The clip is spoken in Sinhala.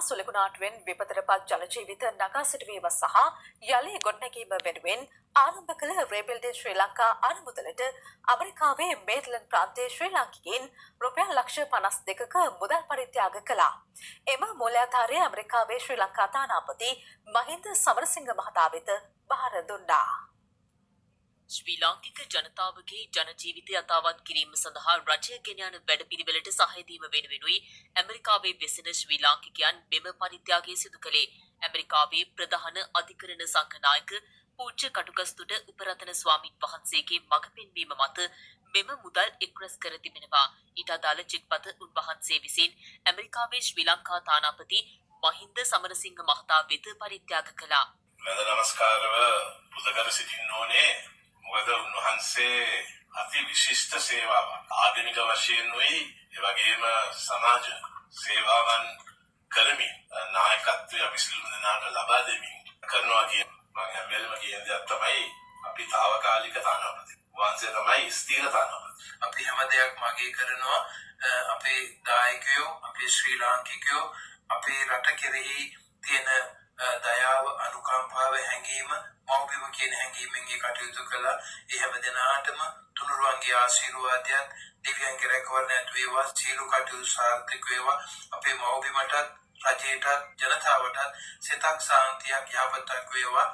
සුලකුණාටුවෙන් විපතටපත් ජල ජීවිත නගා සිටුවීම සහ යළි ගොඩනැගීම වෙනුවෙන් ආරම්භ කළ රීබිල්ඩින් ශ්‍රී ලංකා අනුමුදලට ඇමරිකාවේ මේරිලන්ඩ් ප්‍රාන්තයේ ශ්‍රී ලාංකිකයින් රුපියල් ලක්ෂ 52ක මුදල් පරිත්‍යාග කළා. එම මූල්‍යාධාරය ඇමරිකාවේ ශ්‍රී ලංකා තානාපති මහින්ද සමරසිංහ මහතා වෙත බාර දුන්නා. ශ්‍රී ලාංකික ජනතාවගේ ජන ජීවිතය යථාවත් කිරීම සඳහා රජය ගෙන යන වැඩපිළිවෙලට සහාය දීම වෙනුවෙනුයි ඇමරිකාවේ වෙසෙන ශ්‍රී ලාංකිකයන් මෙම පරිත්‍යාගය සිදු කළේ. ඇමරිකාවේ ප්‍රධාන අධිකරණ සංඝනායක පූජ්‍ය කටුගස්තුඩ උපරතන ස්වාමීන් වහන්සේගේ මඟ පෙන්වීම මත මෙම මුදල් එක්රැස් කර තිබෙනවා. ඊට අදාළ චෙක්පත උන්වහන්සේ විසින් ඇමරිකාවේ ශ්‍රී ලංකා තානාපති මහින්ද සමරසිංහ මහතා වෙත පරිත්‍යාග කළා. නමස්කාරව පුදකර සිටින්න ඕනේ. මොකද උන්වහන්සේ අති විශිෂ්ට සේවාවක් ආධුනික වශයෙන් වී ඒ වගේම සමාජ සේවාවන් කරමින් නායකත්වය අපි සියලු දෙනාට ලබා දෙමින් කරනවා කියන මම හැමෙලම කියන දේ තමයි අපි తాවකාලික තානාපති. වහන්සේ තමයි ස්ථිර තානාපති. අපි හැම දෙයක්ම අගය කරනවා අපේ දායකයෝ අපේ ශ්‍රී ලාංකිකයෝ අපේ රට කෙරෙහි තියෙන දයාව අනුකම්පාව හැඟීම මෞබිම කියන හැඟීමෙන් ඒ කටයුතු කළා. ඒ හැම දෙනාටම තුනුරුවන්ගේ ආශිර්වාදයන් දෙවියන්ගේ රැකවරණයත් වේවා. සියලු කටයුතු සාර්ථක වේවා. අපේ මෞබිමටත් රජයටත් ජනතාවටත් සිතක් සාන්තියක් යහපතක් වේවා.